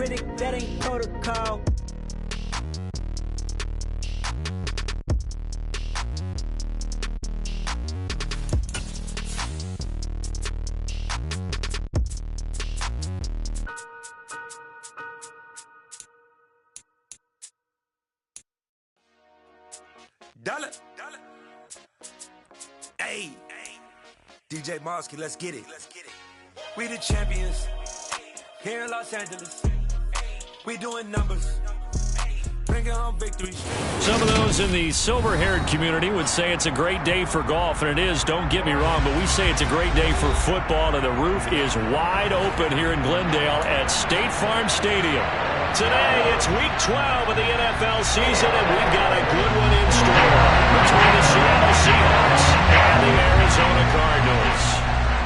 critic, that ain't protocol. Dollar. Hey, DJ Mosky, let's get it. We the champions here in Los Angeles. We doing numbers. Bringing home victories. Some of those in the silver-haired community would say it's a great day for golf, and it is, don't get me wrong, but we say it's a great day for football, and the roof is wide open here in Glendale at State Farm Stadium. Today, it's Week 12 of the NFL season, and we've got a good one in store between the Seattle Seahawks and the Arizona Cardinals.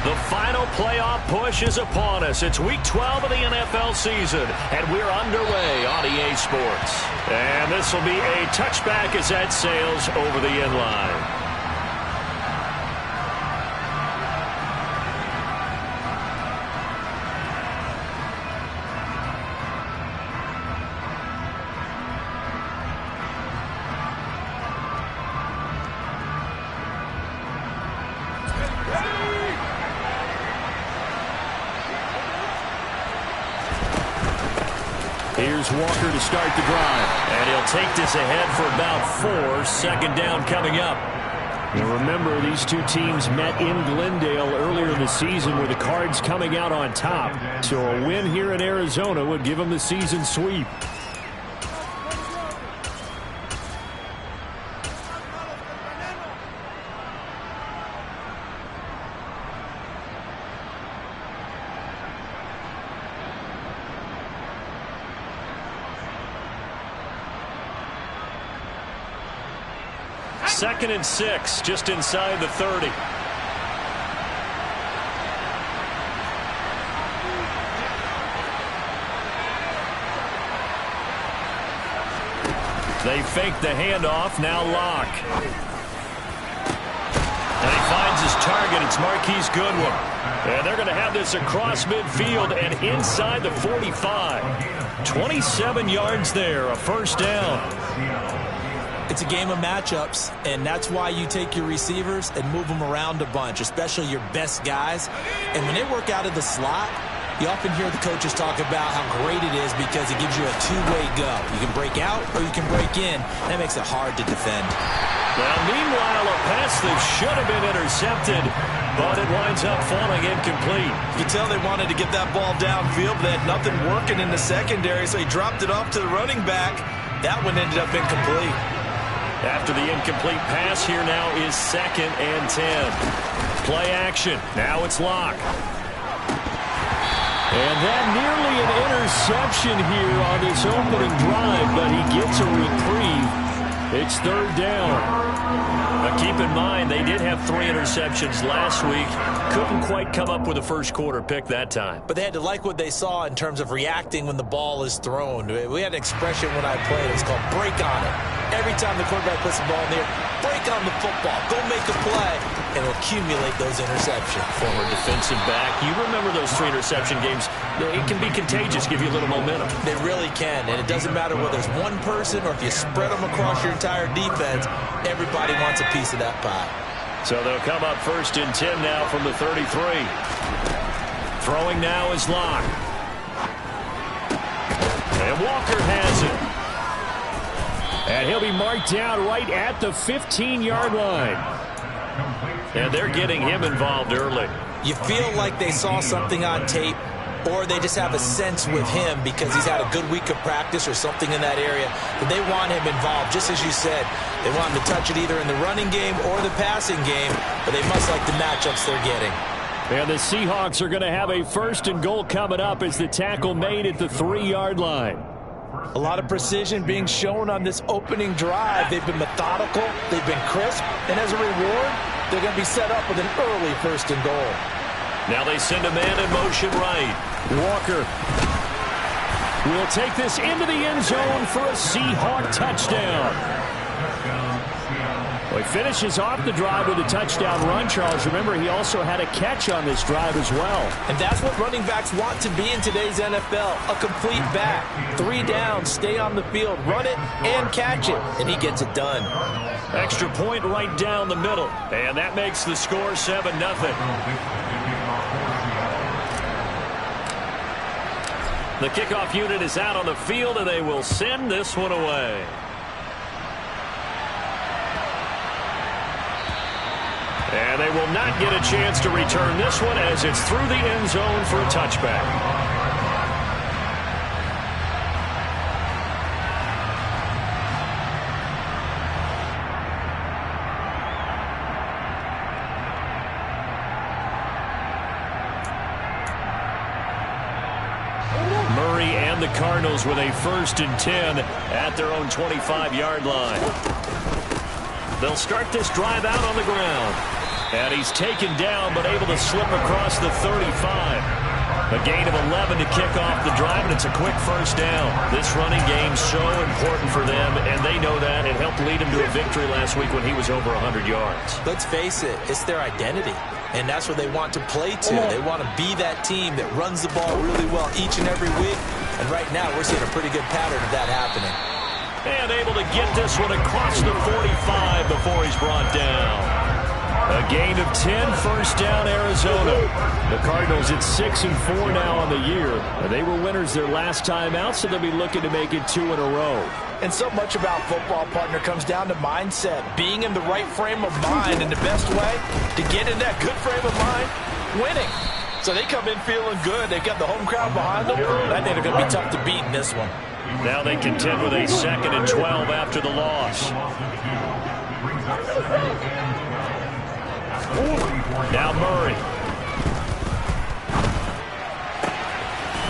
The final playoff push is upon us. It's Week 12 of the NFL season, and we're underway on EA Sports. And this will be a touchback as that sails over the end line. Here's Walker to start the drive. And he'll take this ahead for about 4. Second down coming up. Now remember, these two teams met in Glendale earlier in the season with the Cards coming out on top. So a win here in Arizona would give them the season sweep. Second and 6, just inside the 30. They fake the handoff, now Locke. And he finds his target, it's Marquise Goodwin. And they're going to have this across midfield and inside the 45. 27 yards there, a first down. It's a game of matchups, and that's why you take your receivers and move them around a bunch, especially your best guys. And when they work out of the slot, you often hear the coaches talk about how great it is because it gives you a two-way go. You can break out or you can break in. That makes it hard to defend. Now, meanwhile, a pass that should have been intercepted, but it winds up falling incomplete. You can tell they wanted to get that ball downfield, but they had nothing working in the secondary, so he dropped it off to the running back. That one ended up incomplete. After the incomplete pass, here now is 2nd and 10. Play action. Now it's Locke. And that nearly an interception here on this opening drive, but he gets a reprieve. It's 3rd down. Now keep in mind, they did have 3 interceptions last week. Couldn't quite come up with a first quarter pick that time. But they had to like what they saw in terms of reacting when the ball is thrown. We had an expression when I played. It's called break on it. Every time the quarterback puts the ball in the air, break on the football. Go make a play and accumulate those interceptions. Former defensive back. You remember those 3 interception games. It can be contagious, give you a little momentum. They really can, and it doesn't matter whether it's one person or if you spread them across your entire defense, everybody wants a piece of that pie. So they'll come up 1st and 10 now from the 33. Throwing now is Locke. And Walker has it. And he'll be marked down right at the 15-yard line. And they're getting him involved early. You feel like they saw something on tape, or they just have a sense with him because he's had a good week of practice or something in that area. But they want him involved, just as you said. They want him to touch it either in the running game or the passing game, but they must like the matchups they're getting. And the Seahawks are going to have a 1st and goal coming up as the tackle made at the 3-yard line. A lot of precision being shown on this opening drive. They've been methodical, they've been crisp, and as a reward, they're going to be set up with an early 1st and goal. Now they send a man in motion right. Walker will take this into the end zone for a Seahawk touchdown. Well, he finishes off the drive with a touchdown run, Charles. Remember, he also had a catch on this drive as well. And that's what running backs want to be in today's NFL, a complete back. 3 downs, stay on the field, run it, and catch it, and he gets it done. Extra point right down the middle, and that makes the score 7-0. The kickoff unit is out on the field, and they will send this one away. And they will not get a chance to return this one as it's through the end zone for a touchback. Murray and the Cardinals with a 1st and 10 at their own 25-yard line. They'll start this drive out on the ground. And he's taken down, but able to slip across the 35. A gain of 11 to kick off the drive, and it's a quick 1st down. This running game's so important for them, and they know that. It helped lead him to a victory last week when he was over 100 yards. Let's face it, it's their identity, and that's what they want to play to. They want to be that team that runs the ball really well each and every week, and right now we're seeing a pretty good pattern of that happening. And able to get this one across the 45 before he's brought down. A gain of 10, 1st down, Arizona. The Cardinals at 6-4 now on the year. They were winners their last time out, so they'll be looking to make it 2 in a row. And so much about football, partner, comes down to mindset. Being in the right frame of mind, and the best way to get in that good frame of mind, winning. So they come in feeling good. They've got the home crowd behind them. I think they're going to be tough to beat in this one. Now they contend with a 2nd and 12 after the loss. Now Murray.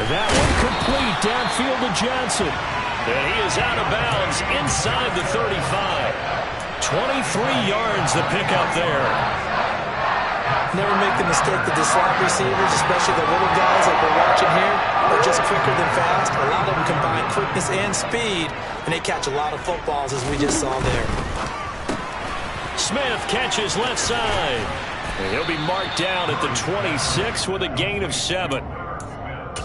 That one complete downfield to Johnson. And he is out of bounds inside the 35. 23 yards the pickup there. Never make the mistake that the slot receivers, especially the little guys like we're watching here, are just quicker than fast. A lot of them combine quickness and speed, and they catch a lot of footballs, as we just saw there. Smith catches left side. And he'll be marked down at the 26 with a gain of 7.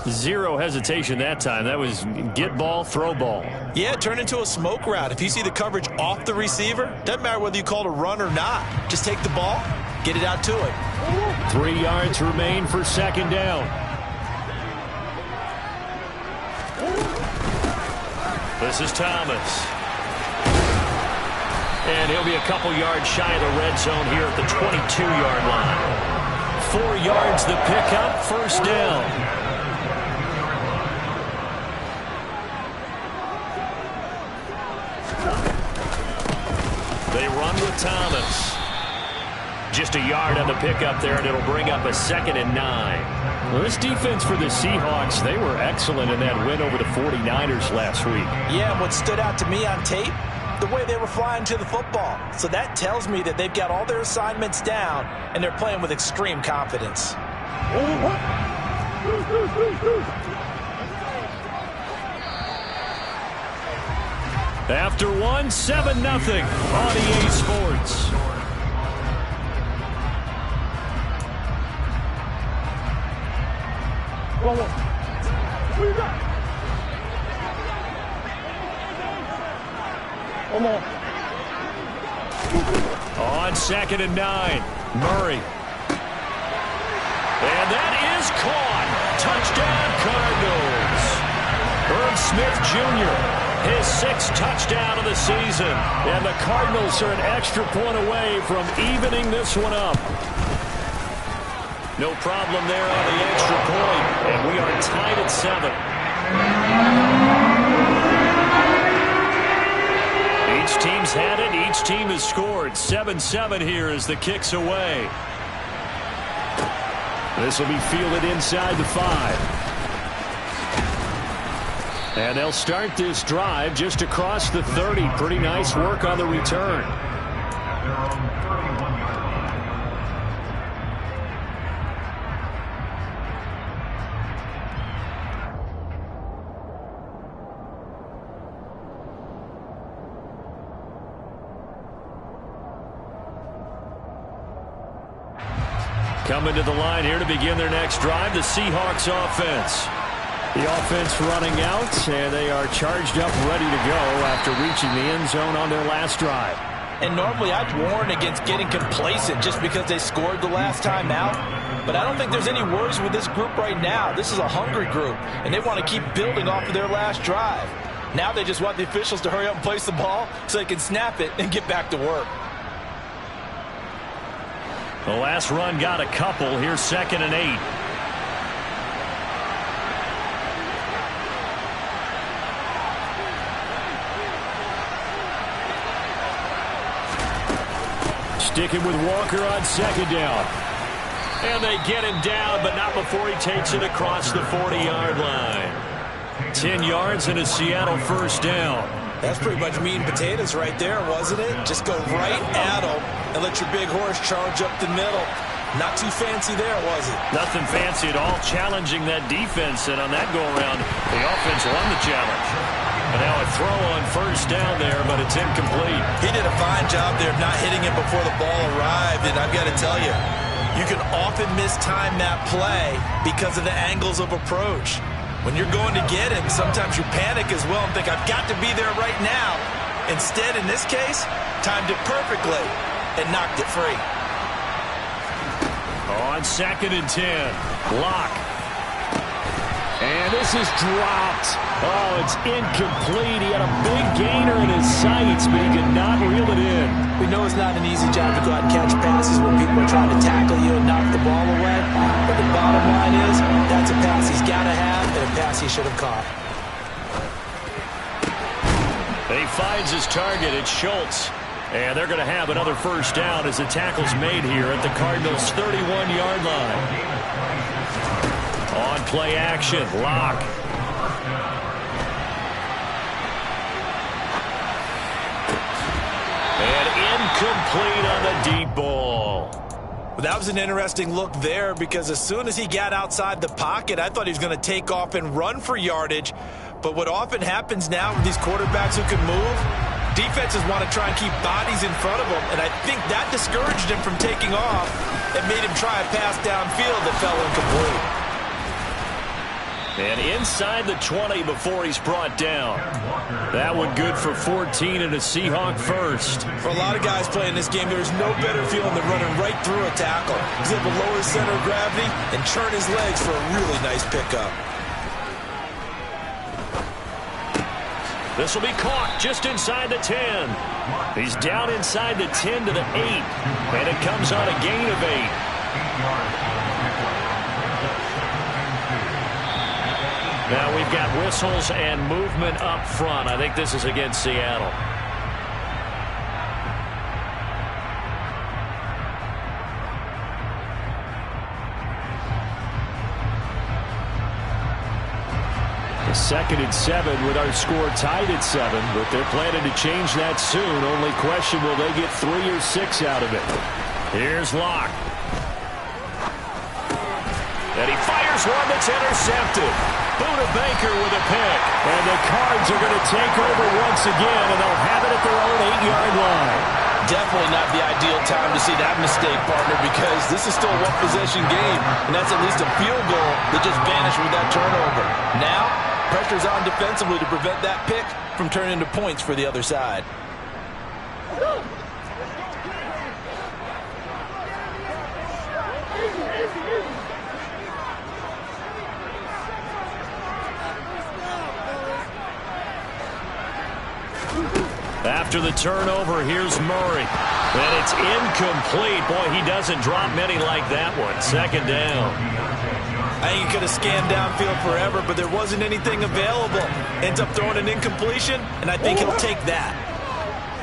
Zero hesitation that time. That was get ball, throw ball. Yeah, turn into a smoke route. If you see the coverage off the receiver, doesn't matter whether you call it a run or not. Just take the ball, get it out to it. 3 yards remain for 2nd down. This is Thomas. And he'll be a couple yards shy of the red zone here at the 22-yard line. 4 yards the pickup, 1st down. They run with Thomas. Just a yard on the pickup there, and it'll bring up a 2nd and 9. Well, this defense for the Seahawks, they were excellent in that win over the 49ers last week. Yeah, and what stood out to me on tape, the way they were flying to the football. So that tells me that they've got all their assignments down, and they're playing with extreme confidence. After 1, 7-0 on EA Sports. On 2nd and 9, Murray. And that is caught. Touchdown, Cardinals. Irv Smith Jr., his 6th touchdown of the season. And the Cardinals are an extra point away from evening this one up. No problem there on the extra point, and we are tied at 7. Each team's had it. Each team has scored. 7-7 here as the kick's away. This will be fielded inside the 5. And they'll start this drive just across the 30. Pretty nice work on the return. Coming to the line here to begin their next drive, the Seahawks offense. The offense running out, and they are charged up, ready to go after reaching the end zone on their last drive. And normally I'd warn against getting complacent just because they scored the last time out. But I don't think there's any worries with this group right now. This is a hungry group, and they want to keep building off of their last drive. Now they just want the officials to hurry up and place the ball so they can snap it and get back to work. The last run got a couple. Here's 2nd and 8. Sticking with Walker on 2nd down. And they get him down, but not before he takes it across the 40-yard line. 10 yards and a Seattle first down. That's pretty much meat and potatoes right there, wasn't it? Just go right at them and let your big horse charge up the middle. Not too fancy there, was it? Nothing fancy at all, challenging that defense, and on that go-around, the offense won the challenge. And now a throw on first down there, but it's incomplete. He did a fine job there of not hitting it before the ball arrived, and I've got to tell you, you can often mistime that play because of the angles of approach. When you're going to get him, sometimes you panic as well and think, I've got to be there right now. Instead, in this case, timed it perfectly and knocked it free. On 2nd and 10, Locke. And this is dropped. Oh, it's incomplete. He had a big gainer in his sights, but he could not reel it in. We know it's not an easy job to go out and catch passes when people are trying to tackle you and knock the ball away. But the bottom line is, that's a pass he's got to have and a pass he should have caught. And he finds his target. It's Schultz. And they're going to have another first down as the tackle's made here at the Cardinals' 31-yard line. On play action, Locke. And incomplete on the deep ball. Well, that was an interesting look there because as soon as he got outside the pocket, I thought he was going to take off and run for yardage. But what often happens now with these quarterbacks who can move, defenses want to try and keep bodies in front of them, and I think that discouraged him from taking off and made him try a pass downfield that fell incomplete. And inside the 20 before he's brought down. That one good for 14 and a Seahawk first. For a lot of guys playing this game, there's no better feeling than running right through a tackle. He's able to lower his center of gravity and churn his legs for a really nice pickup. This will be caught just inside the 10. He's down inside the 10 to the 8. And it comes on a gain of 8. Now we've got whistles and movement up front. I think this is against Seattle. The 2nd and 7 with our score tied at 7, but they're planning to change that soon. Only question, will they get 3 or 6 out of it? Here's Locke. And he fires one that's intercepted. Buda Baker with a pick. And the Cards are going to take over once again, and they'll have it at their own 8-yard line. Definitely not the ideal time to see that mistake, partner, because this is still a one-possession game, and that's at least a field goal that just vanished with that turnover. Now, pressure's on defensively to prevent that pick from turning into points for the other side. After the turnover, here's Murray. And it's incomplete. Boy, he doesn't drop many like that one. 2nd down. I think he could have scanned downfield forever, but there wasn't anything available. Ends up throwing an incompletion, and I think he'll take that.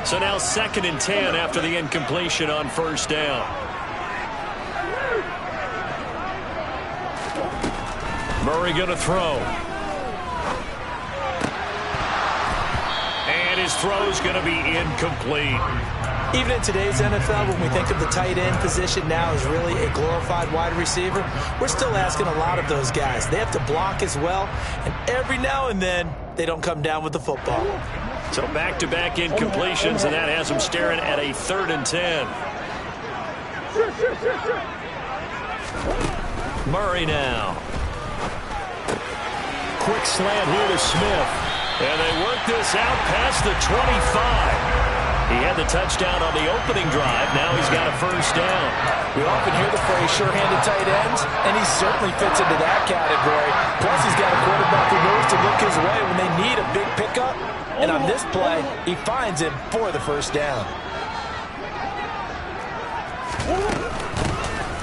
So now 2nd and 10 after the incompletion on first down. Murray going to throw. And his throw's going to be incomplete. Even in today's NFL, when we think of the tight end position now as really a glorified wide receiver, we're still asking a lot of those guys. They have to block as well, and every now and then, they don't come down with the football. So back-to-back incompletions, and that has them staring at a 3rd and 10. Murray now. Quick slant here to Smith. And they work this out past the 25. He had the touchdown on the opening drive. Now he's got a first down. We often hear the phrase sure-handed tight ends, and he certainly fits into that category. Plus, he's got a quarterback who knows to look his way when they need a big pickup. And on this play, he finds him for the first down.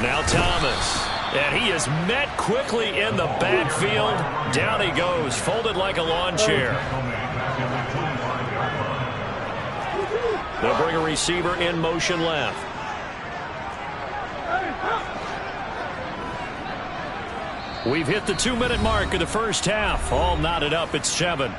Now Thomas. And he is met quickly in the backfield. Down he goes, folded like a lawn chair. They'll bring a receiver in motion left. We've hit the 2-minute mark of the first half. All knotted up at 7.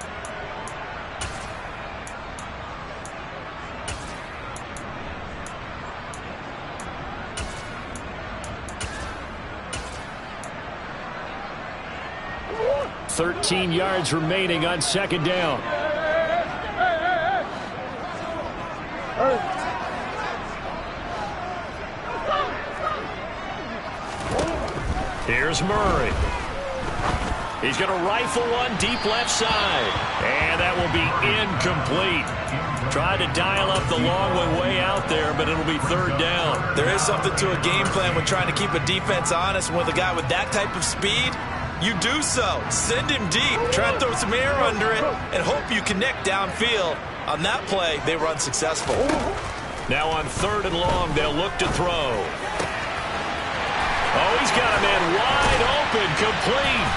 $13 yards remaining on second down. Here's Murray. He's going to rifle one deep left side. And that will be incomplete. Tried to dial up the long way out there, but it'll be third down. There is something to a game plan when trying to keep a defense honest. With a guy with that type of speed, you do so. Send him deep. Try to throw some air under it and hope you connect downfield. On that play, they run successful. Now on third and long, they'll look to throw. Oh, he's got a man wide open, complete.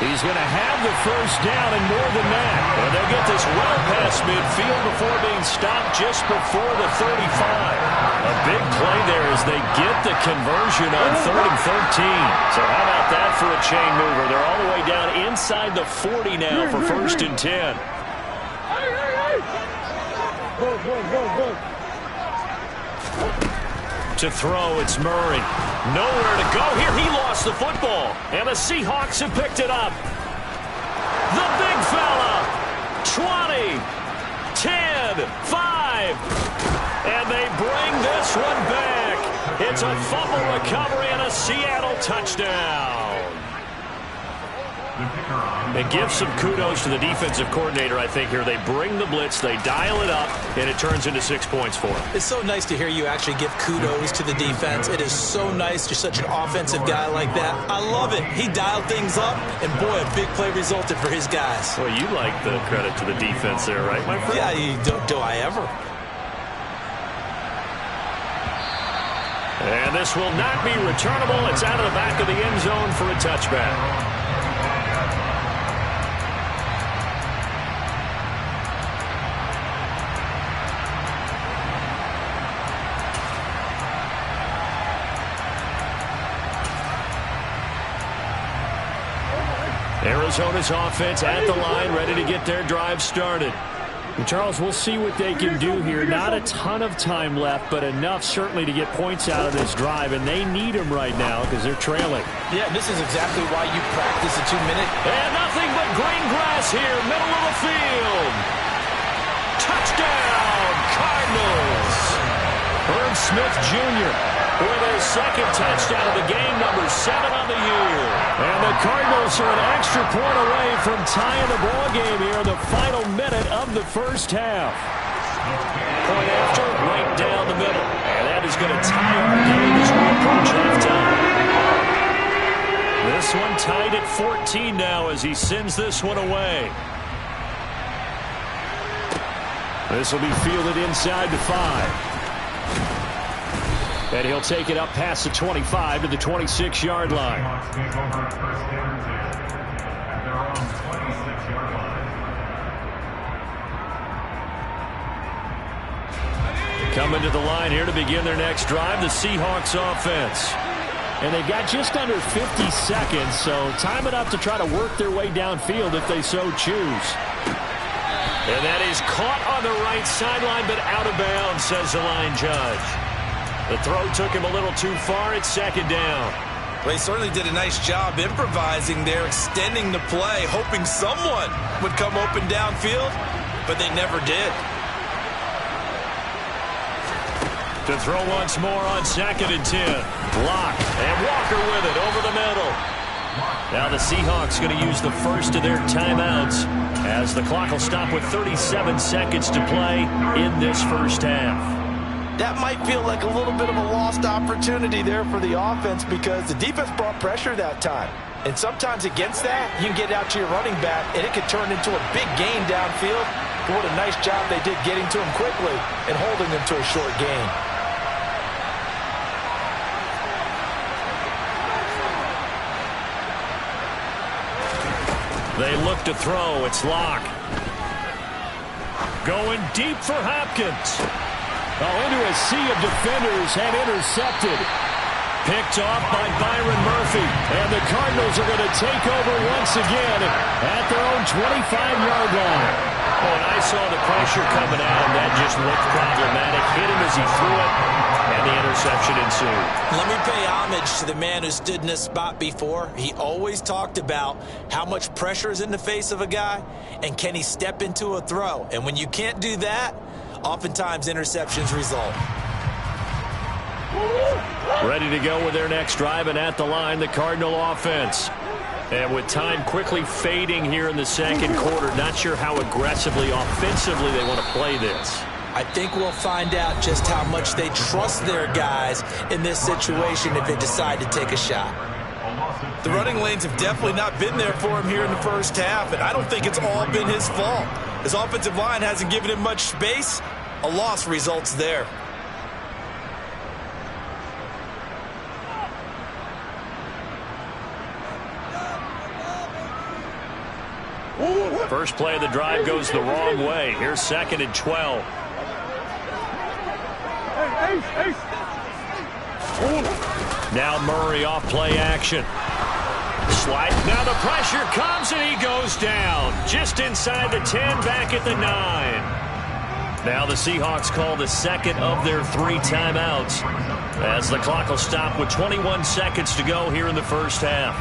He's going to have the first down and more than that. And they'll get this well past midfield before being stopped just before the 35. A big play there as they get the conversion on 3rd and 13. So how about that for a chain mover? They're all the way down inside the 40 now for 1st and 10. To throw, it's Murray. Nowhere to go here. He lost the football. And the Seahawks have picked it up. The big fella. 20, 10, 5. And they bring this one back. It's a fumble recovery and a Seattle touchdown. It gives some kudos to the defensive coordinator, I think, here. They bring the blitz, they dial it up, and it turns into 6 points for them. It's so nice to hear you actually give kudos to the defense. It is so nice. You're such an offensive guy like that. I love it. He dialed things up, and boy, a big play resulted for his guys. Well, you like the credit to the defense there, right, my friend? Yeah, do I ever? And this will not be returnable. It's out of the back of the end zone for a touchback. Arizona's offense at the line, ready to get their drive started. And Charles, we'll see what they can do here. Not a ton of time left, but enough certainly to get points out of this drive, and they need them right now because they're trailing. Yeah, this is exactly why you practice a 2-minute. And nothing but green grass here, middle of the field. Touchdown, Cardinals. Herb Smith Jr. with his second touchdown of the game, number 7 on the year. And the Cardinals are an extra point away from tying the ball game here in the final minute of the first half. Point after, right down the middle. And that is going to tie our game as we approach halftime. This one tied at 14 now as he sends this one away. This will be fielded inside the 5. And he'll take it up past the 25 to the 26-yard line. Coming to the line here to begin their next drive, the Seahawks offense. And they've got just under 50 seconds, so time it up to try to work their way downfield if they so choose. And that is caught on the right sideline, but out of bounds, says the line judge. The throw took him a little too far. It's second down. Well, he certainly did a nice job improvising there, extending the play, hoping someone would come open downfield, but they never did. To throw once more on 2nd and 10. Block. And Walker with it over the middle. Now the Seahawks going to use the first of their timeouts as the clock will stop with 37 seconds to play in this first half. That might feel like a little bit of a lost opportunity there for the offense because the defense brought pressure that time. And sometimes against that, you can get out to your running back, and it could turn into a big gain downfield. But what a nice job they did getting to him quickly and holding him to a short gain. They look to throw. It's Locke. Going deep for Hopkins. Into a sea of defenders and intercepted. Picked off by Byron Murphy. And the Cardinals are going to take over once again at their own 25-yard line. Oh, and I saw the pressure coming at him. That just looked problematic. Hit him as he threw it, and the interception ensued. Let me pay homage to the man who stood in this spot before. He always talked about how much pressure is in the face of a guy, and can he step into a throw. And when you can't do that, oftentimes interceptions result. Ready to go with their next drive, and at the line, the Cardinal offense. And with time quickly fading here in the second quarter, not sure how aggressively, offensively they want to play this. I think we'll find out just how much they trust their guys in this situation if they decide to take a shot. The running lanes have definitely not been there for him here in the first half, and I don't think it's all been his fault. His offensive line hasn't given him much space. A loss results there. First play of the drive goes the wrong way. Here's 2nd and 12. Now Murray off play action. Slide. Now the pressure comes and he goes down. Just inside the 10, back at the 9. Now the Seahawks call the second of their 3 timeouts as the clock will stop with 21 seconds to go here in the first half.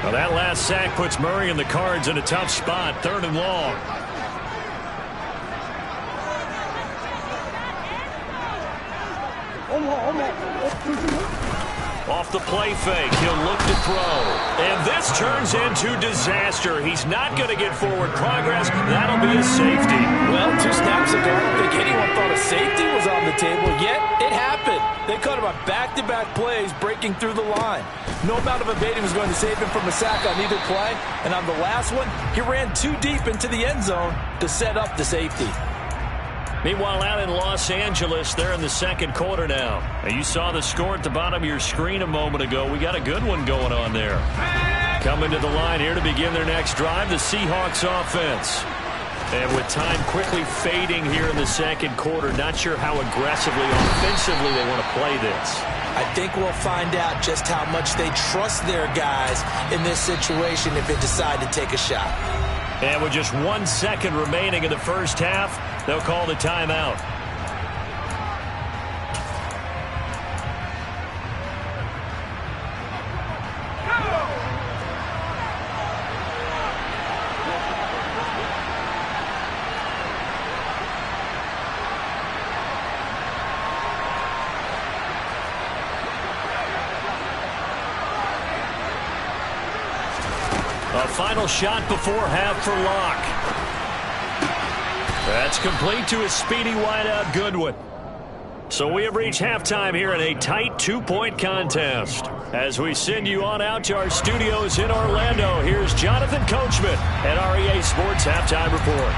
Well, that last sack puts Murray and the Cards in a tough spot. 3rd and long. Off the play fake, he'll look to throw. And this turns into disaster. He's not going to get forward progress. That'll be a safety. Well, 2 snaps ago, I don't think anyone thought a safety was on the table, yet it happened. They caught him on back-to-back plays breaking through the line. No amount of evading was going to save him from a sack on either play. And on the last one, he ran too deep into the end zone to set up the safety. Meanwhile, out in Los Angeles, they're in the second quarter now. You saw the score at the bottom of your screen a moment ago. We got a good one going on there. Coming to the line here to begin their next drive, the Seahawks offense. And with time quickly fading here in the second quarter, not sure how aggressively, offensively they want to play this. I think we'll find out just how much they trust their guys in this situation if they decide to take a shot. And with just 1 second remaining in the first half, they'll call the timeout. A final shot before half for Locke. That's complete to his speedy wideout Goodwin. So we have reached halftime here in a tight 2-point contest. As we send you on out to our studios in Orlando, here's Jonathan Coachman at REA Sports Halftime Report.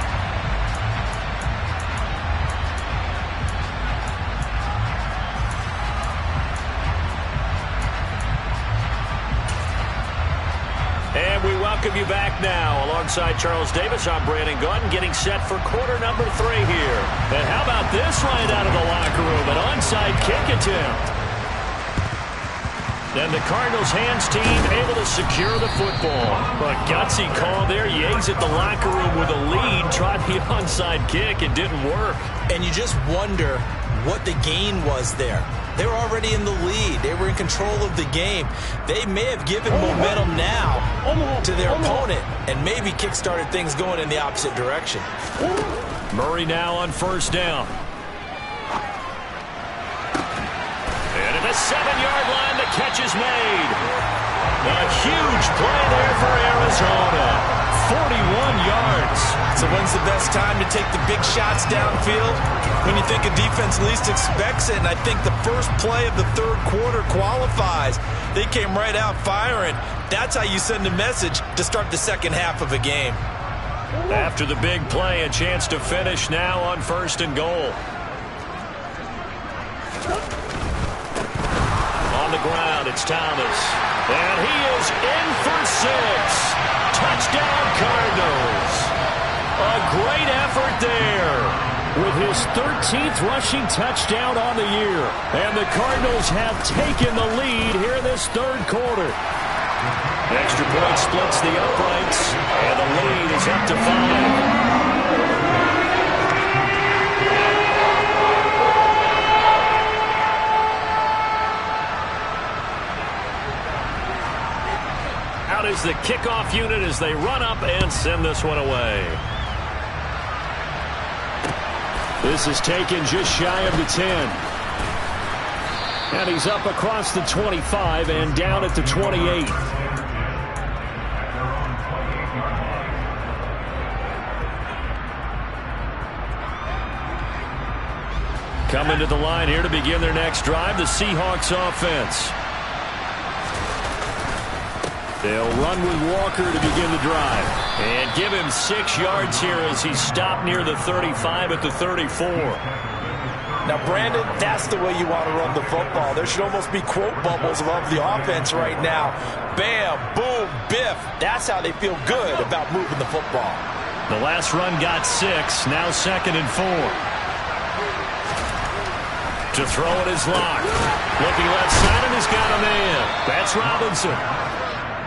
And we welcome you back now. Alongside Charles Davis, I'm Brandon Gautin, getting set for quarter number 3 here. And how about this right out of the locker room? An onside kick attempt. And the Cardinals hands team able to secure the football. A gutsy call there. You exit the locker room with a lead. Tried the onside kick. It didn't work. And you just wonder what the gain was there. They were already in the lead. They were in control of the game. They may have given momentum now to their opponent and maybe kick-started things going in the opposite direction. Murray now on first down. And at the 7-yard line, the catch is made. A huge play there for Arizona. 41 yards. So when's the best time to take the big shots downfield? When you think a defense least expects it, and I think the first play of the third quarter qualifies. They came right out firing. That's how you send a message to start the second half of a game. After the big play, a chance to finish now on first and goal. On the ground, it's Thomas. And he is in for 6. Touchdown, Cardinals. A great effort there with his 13th rushing touchdown on the year. And the Cardinals have taken the lead here in this third quarter. Extra point splits the uprights, and the lead is up to 5. Out is the kickoff unit as they run up and send this one away. This is taken just shy of the 10. And he's up across the 25 and down at the 28. Coming to the line here to begin their next drive, the Seahawks offense. They'll run with Walker to begin the drive. And give him 6 yards here as he's stopped near the 35 at the 34. Now, Brandon, that's the way you want to run the football. There should almost be quote bubbles above the offense right now. Bam, boom, biff. That's how they feel good about moving the football. The last run got 6. Now 2nd and 4. To throw it is locked. Looking left side, and he's got a man. That's Robinson.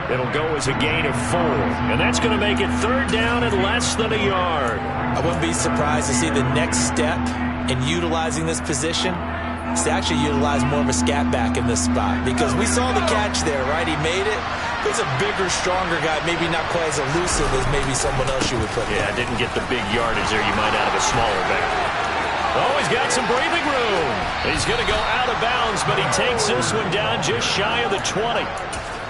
It'll go as a gain of 4. And that's going to make it third down at less than a yard. I wouldn't be surprised to see the next step in utilizing this position is to actually utilize more of a scat back in this spot. Because we saw the catch there, right? He made it. He's a bigger, stronger guy. Maybe not quite as elusive as maybe someone else you would put there. Yeah, didn't get the big yardage there you might out of a smaller back. Oh, he's got some breathing room. He's going to go out of bounds, but he takes this one down just shy of the 20.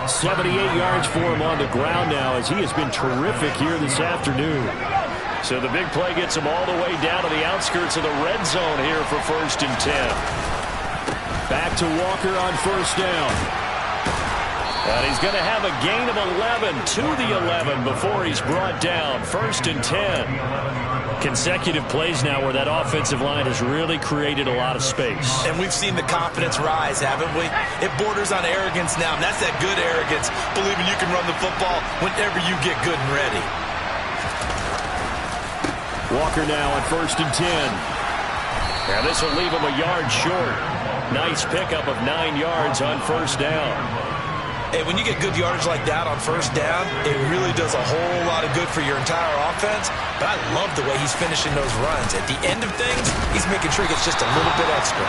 78 yards for him on the ground now as he has been terrific here this afternoon. So the big play gets him all the way down to the outskirts of the red zone here for 1st and 10. Back to Walker on first down. And he's going to have a gain of 11 to the 11 before he's brought down. 1st and 10. Consecutive plays now where that offensive line has really created a lot of space. And we've seen the confidence rise, haven't we? It borders on arrogance now, and that's that good arrogance, believing you can run the football whenever you get good and ready. Walker now on 1st and 10. And this will leave him a yard short. Nice pickup of 9 yards on first down. And when you get good yardage like that on first down, it really does a whole lot of good for your entire offense. But I love the way he's finishing those runs. At the end of things, he's making sure he gets just a little bit extra.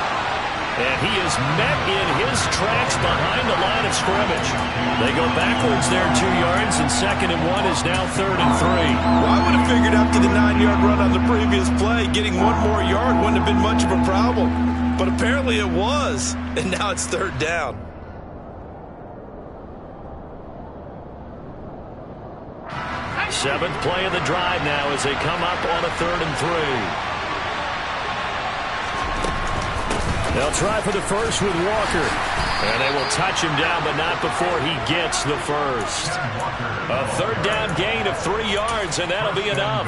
And he is met in his tracks behind the line of scrimmage. They go backwards there 2 yards, and 2nd and 1 is now 3rd and 3. Well, I would have figured after the 9-yard run on the previous play, getting 1 more yard wouldn't have been much of a problem. But apparently it was, and now it's 3rd down. Seventh play of the drive now as they come up on a 3rd and 3. They'll try for the first with Walker. And they will touch him down, but not before he gets the first. A 3rd down gain of 3 yards, and that'll be enough.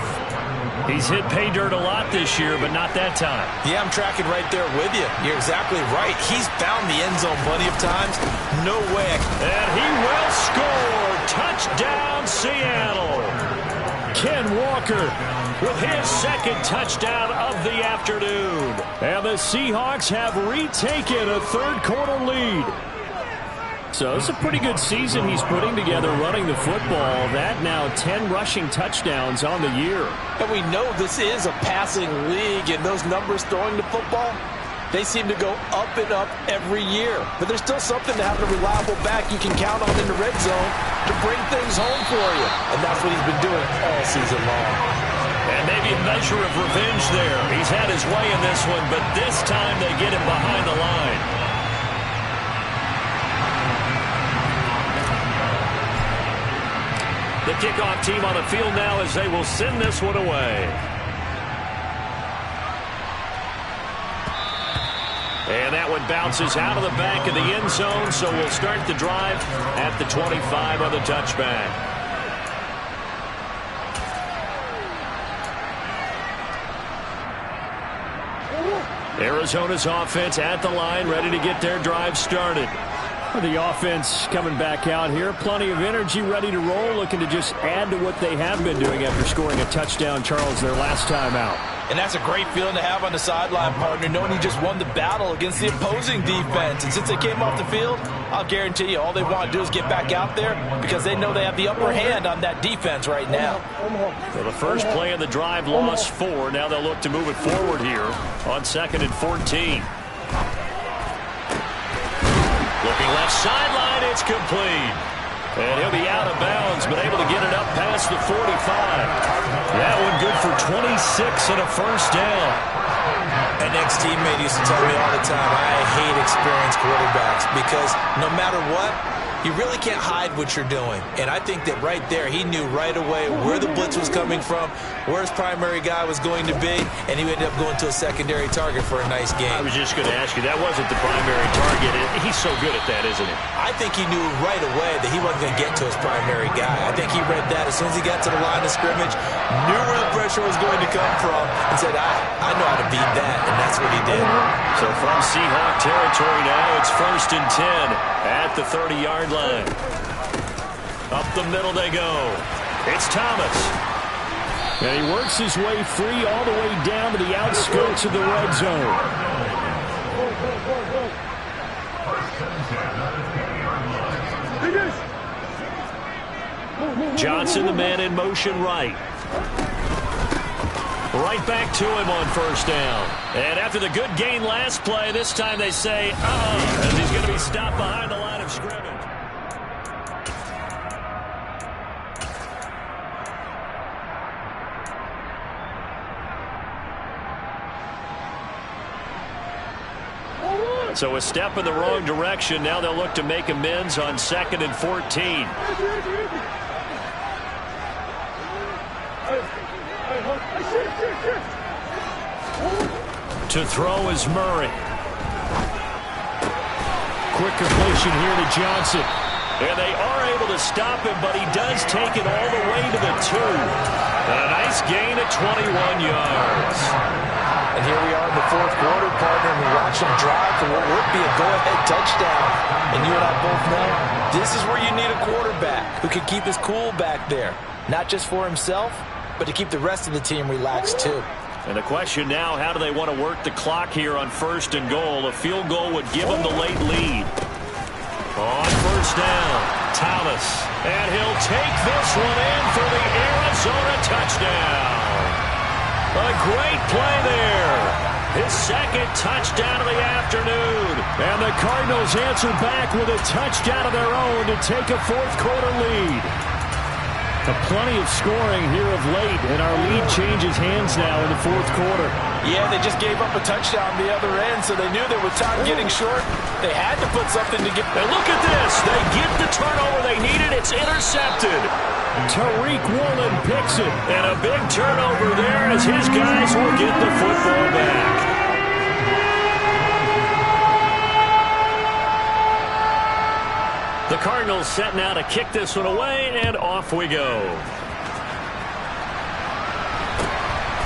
He's hit pay dirt a lot this year, but not that time. Yeah, I'm tracking right there with you. You're exactly right. He's found the end zone plenty of times. No way. And he will score. Touchdown, Seattle. Ken Walker with his 2nd touchdown of the afternoon. And the Seahawks have retaken a 3rd quarter lead. So it's a pretty good season he's putting together running the football. That now 10 rushing touchdowns on the year. And we know this is a passing league, and those numbers throwing the football, they seem to go up and up every year. But there's still something to have a reliable back you can count on in the red zone to bring things home for you. And that's what he's been doing all season long. And maybe a measure of revenge there. He's had his way in this one, but this time they get him behind the line. The kickoff team on the field now as they will send this one away. And that one bounces out of the back of the end zone, so we'll start the drive at the 25 on the touchback. Arizona's offense at the line, ready to get their drive started. The offense coming back out here. Plenty of energy, ready to roll, looking to just add to what they have been doing after scoring a touchdown, Charles, their last time out. And that's a great feeling to have on the sideline, partner, knowing you just won the battle against the opposing defense. And since they came off the field, I'll guarantee you all they want to do is get back out there because they know they have the upper hand on that defense right now. So the first play of the drive lost 4. Now they'll look to move it forward here on 2nd and 14. Looking left sideline, it's complete. And he'll be out of bounds, but able to get it up past the 45. That one good for 26 and a first down. An ex-teammate used to tell me all the time, I hate experienced quarterbacks because no matter what, you really can't hide what you're doing. And I think that right there, he knew right away where the blitz was coming from, where his primary guy was going to be, and he ended up going to a secondary target for a nice game. I was just going to ask you, that wasn't the primary target. He's so good at that, isn't he? I think he knew right away that he wasn't going to get to his primary guy. I think he read that as soon as he got to the line of scrimmage, knew where the pressure was going to come from, and said, I know how to beat that, and that's what he did. So from Seahawk territory now, it's 1st and 10 at the 30-yard line. Up the middle they go. It's Thomas. And he works his way free all the way down to the outskirts of the red zone. Johnson, the man in motion right. Right back to him on 1st down. And after the good gain last play, this time they say, as he's going to be stopped behind the line of scrimmage. So a step in the wrong direction. Now they'll look to make amends on 2nd and 14. To throw is Murray. Quick completion here to Johnson. And they are able to stop him, but he does take it all the way to the 2. And a nice gain of 21 yards. And here we are in the 4th quarter, partner, and we watch him drive for what would be a go-ahead touchdown. And you and I both know this is where you need a quarterback who can keep his cool back there. Not just for himself, but to keep the rest of the team relaxed too. And the question now, how do they want to work the clock here on 1st and goal? A field goal would give them the late lead. On 1st down, Thomas. And he'll take this one in for the Arizona touchdown. A great play there. His 2nd touchdown of the afternoon. And the Cardinals answer back with a touchdown of their own to take a 4th quarter lead. Plenty of scoring here of late, and our lead changes hands now in the 4th quarter. Yeah, they just gave up a touchdown the other end, so they knew that with time getting short, they had to put something to get. And look at this. They get the turnover they needed. It's intercepted. Tariq Woolen picks it, and a big turnover there as his guys will get the football back. The Cardinals set now to kick this one away, and off we go.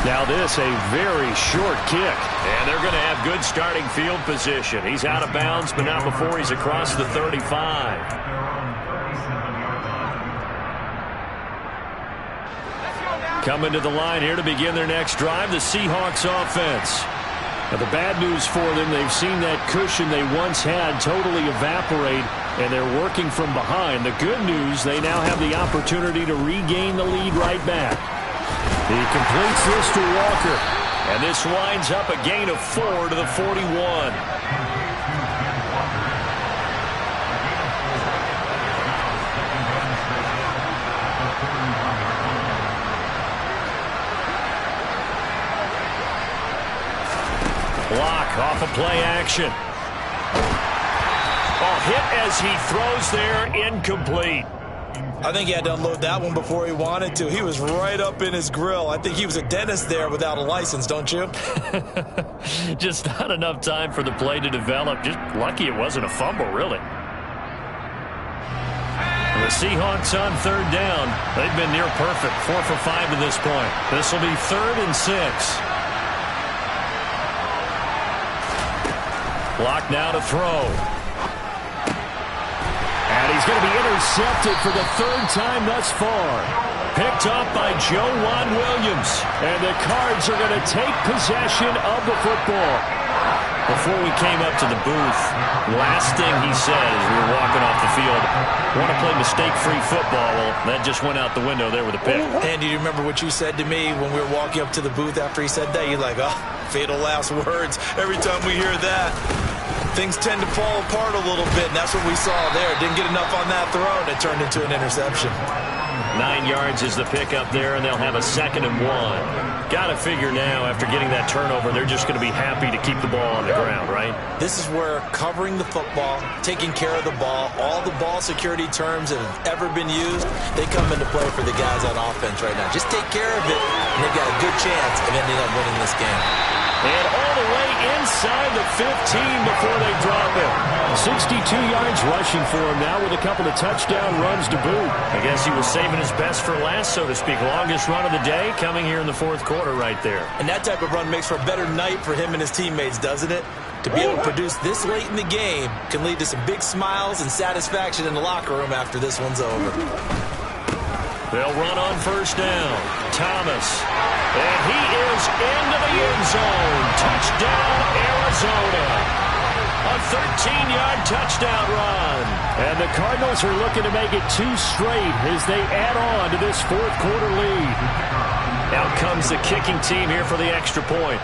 Now this, a very short kick, and they're going to have good starting field position. He's out of bounds, but not before he's across the 35. Coming to the line here to begin their next drive, the Seahawks offense. Now, the bad news for them, they've seen that cushion they once had totally evaporate, and they're working from behind. The good news, they now have the opportunity to regain the lead right back. He completes this to Walker, and this winds up a gain of 4 to the 41. Block off a play action. Oh, hit as he throws there, incomplete. I think he had to unload that one before he wanted to. He was right up in his grill. I think he was a dentist there without a license, don't you? Just not enough time for the play to develop. Just lucky it wasn't a fumble, really. The Seahawks on third down. They've been near perfect. 4 for 5 to this point. This will be 3rd and 6. Block now to throw. And he's going to be intercepted for the 3rd time thus far. Picked up by Juwan Williams. And the Cards are going to take possession of the football. Before we came up to the booth, last thing he said as we were walking off the field, want to play mistake-free football. Well, that just went out the window there with a pick. And do you remember what you said to me when we were walking up to the booth after he said that? You're like, oh, fatal last words. Every time we hear that, things tend to fall apart a little bit, and that's what we saw there. Didn't get enough on that throw, and it turned into an interception. 9 yards is the pickup there, and they'll have a 2nd and 1. Got to figure now, after getting that turnover, they're just going to be happy to keep the ball on the ground, right? This is where covering the football, taking care of the ball, all the ball security terms that have ever been used, they come into play for the guys on offense right now. Just take care of it, and they've got a good chance of ending up winning this game. And all the way inside the 15 before they drop it. 62 yards rushing for him now with a couple of touchdown runs to boot. I guess he was saving his best for last, so to speak. Longest run of the day coming here in the 4th quarter right there. And that type of run makes for a better night for him and his teammates, doesn't it? To be able to produce this late in the game can lead to some big smiles and satisfaction in the locker room after this one's over. They'll run on 1st down. Thomas. And he is into the end zone. Touchdown, Arizona. A 13-yard touchdown run. And the Cardinals are looking to make it 2 straight as they add on to this 4th quarter lead. Out comes the kicking team here for the extra point.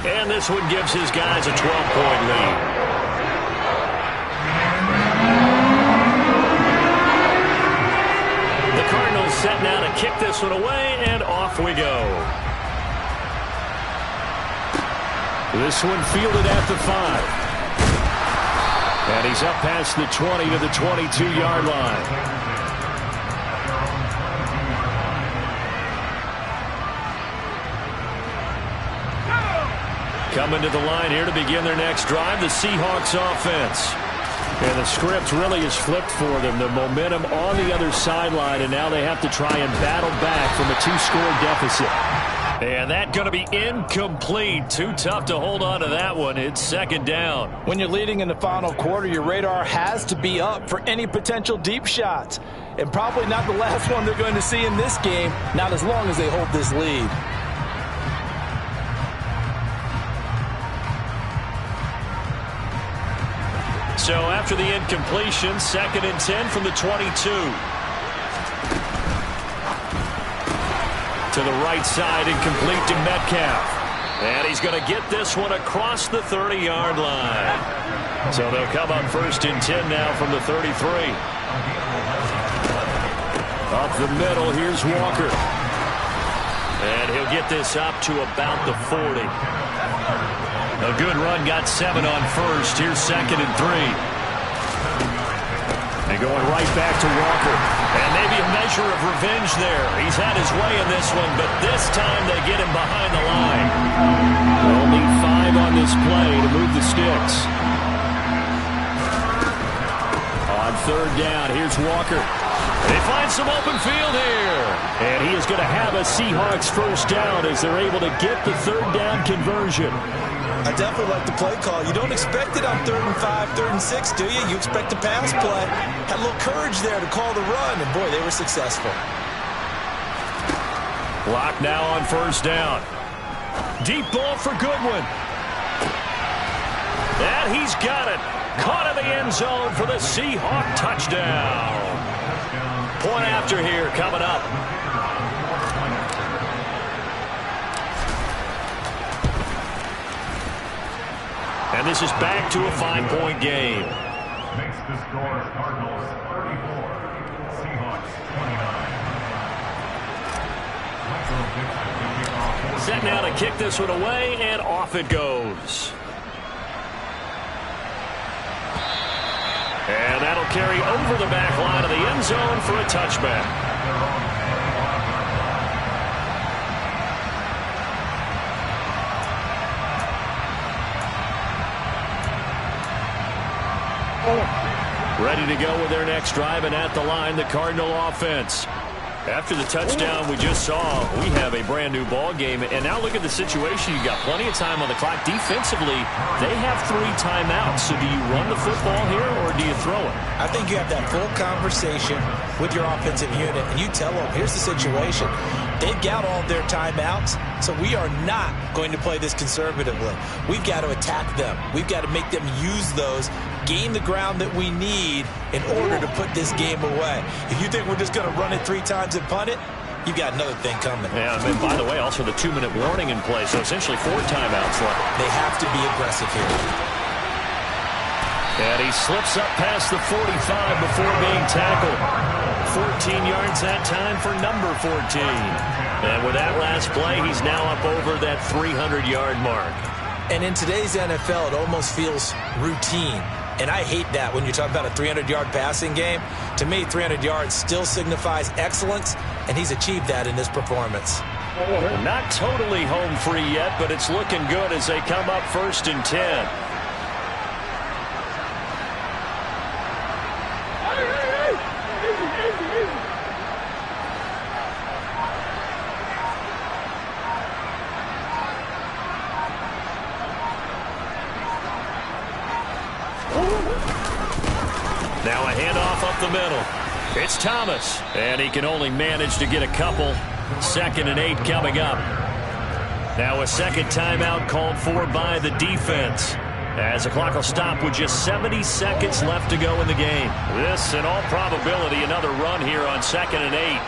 And this one gives his guys a 12-point lead. Cardinals set now to kick this one away, and off we go. This one fielded at the 5. And he's up past the 20 to the 22-yard line. Coming to the line here to begin their next drive, the Seahawks offense. And the script really is flipped for them. The momentum on the other sideline, and now they have to try and battle back from a 2-score deficit. And that's going to be incomplete. Too tough to hold on to that one. It's 2nd down. When you're leading in the final quarter, your radar has to be up for any potential deep shots. And probably not the last one they're going to see in this game, not as long as they hold this lead. So after the incompletion, 2nd and 10 from the 22. To the right side, incomplete to Metcalf. And he's going to get this one across the 30-yard line. So they'll come up 1st and 10 now from the 33. Up the middle, here's Walker. And he'll get this up to about the 40. A good run, got 7 on 1st. Here's 2nd and 3. And going right back to Walker. And maybe a measure of revenge there. He's had his way in this one, but this time they get him behind the line. They'll need 5 on this play to move the sticks. On 3rd down, here's Walker. They find some open field here. And he is going to have a Seahawks 1st down as they're able to get the 3rd down conversion. I definitely like the play call. You don't expect it on 3rd and 5, 3rd and 6, do you? You expect a pass play. Had a little courage there to call the run, and boy, they were successful. Lock now on first down. Deep ball for Goodwin. And he's got it. Caught in the end zone for the Seahawk touchdown. Point after here coming up. And this is back to a 5-point game. Makes the score Cardinals 34, Seahawks 29. Set now to kick this one away, and off it goes. And that'll carry over the back line of the end zone for a touchback. Ready to go with their next drive, and at the line, the Cardinal offense. After the touchdown we just saw, we have a brand new ball game. And now look at the situation. You've got plenty of time on the clock. Defensively, they have 3 timeouts. So do you run the football here or do you throw it? I think you have that full conversation with your offensive unit, and you tell them, here's the situation. They've got all their timeouts, so we are not going to play this conservatively. We've got to attack them. We've got to make them use those, gain the ground that we need in order to put this game away. If you think we're just going to run it 3 times and punt it, you've got another thing coming. Yeah, and by the way, also the 2-minute warning in play, so essentially 4 timeouts left. They have to be aggressive here. And he slips up past the 45 before being tackled. 14 yards that time for number 14. And with that last play, he's now up over that 300-yard mark. And in today's NFL, it almost feels routine. And I hate that when you talk about a 300-yard passing game. To me, 300 yards still signifies excellence, and he's achieved that in this performance. Not totally home free yet, but it's looking good as they come up 1st and 10. Now a handoff up the middle. It's Thomas, and he can only manage to get a couple. 2nd and 8 coming up. Now a second timeout called for by the defense, as the clock will stop with just 70 seconds left to go in the game. This, in all probability, another run here on 2nd and 8.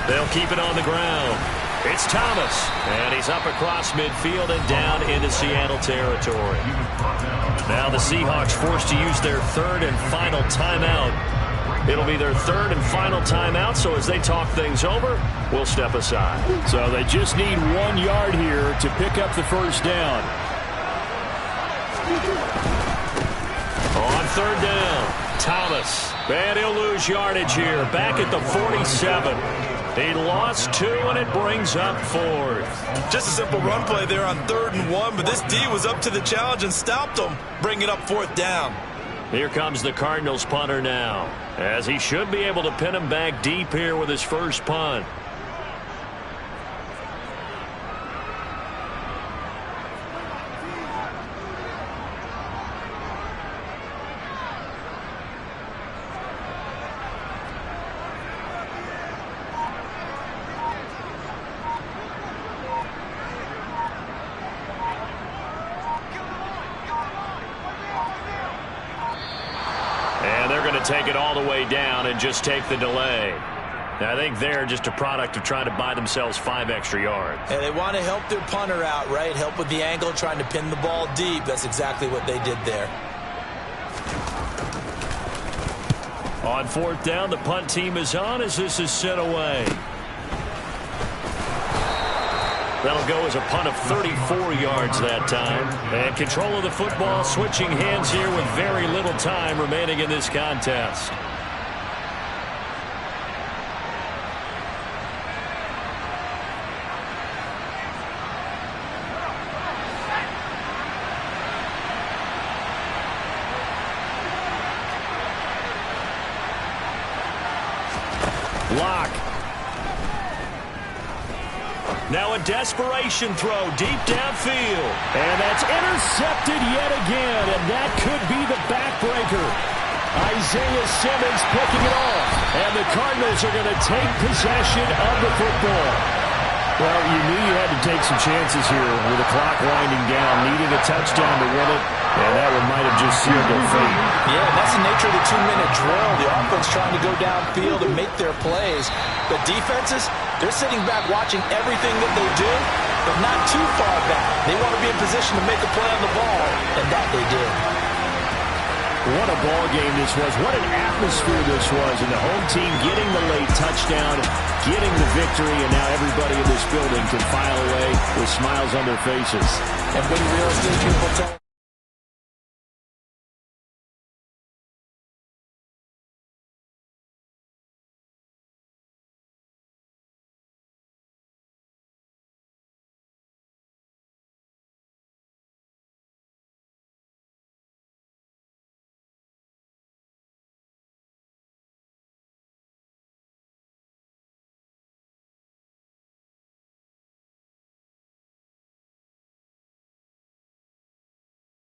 They'll keep it on the ground. It's Thomas, and he's up across midfield and down into Seattle territory. Now the Seahawks forced to use their 3rd and final timeout. It'll be their 3rd and final timeout, so as they talk things over, we'll step aside. So they just need 1 yard here to pick up the first down. On 3rd down, Thomas. And he'll lose yardage here, back at the 47. He lost 2, and it brings up 4th. Just a simple run play there on 3rd and 1, but this D was up to the challenge and stopped him, bringing up 4th down. Here comes the Cardinals punter now, as he should be able to pin him back deep here with his first punt. Take it all the way down and just take the delay. Now, I think they're just a product of trying to buy themselves 5 extra yards. And they want to help their punter out, right? Help with the angle, trying to pin the ball deep. That's exactly what they did there. On 4th down, the punt team is on as this is sent away. That'll go as a punt of 34 yards that time. And control of the football, switching hands here with very little time remaining in this contest. Lock. Now a desperation throw deep downfield. And that's intercepted yet again, and that could be the backbreaker. Isaiah Simmons picking it off. And the Cardinals are going to take possession of the football. Well, you knew you had to take some chances here with the clock winding down, needing a touchdown to win it, and that one might have just sealed their fate. Yeah, that's the nature of the 2-minute drill. The offense trying to go downfield and make their plays. But defenses, they're sitting back watching everything that they do, but not too far back. They want to be in position to make a play on the ball, and that they did. What a ball game this was. What an atmosphere this was. And the home team getting the late touchdown, getting the victory, and now everybody in this building can file away with smiles on their faces. And big real estate people tell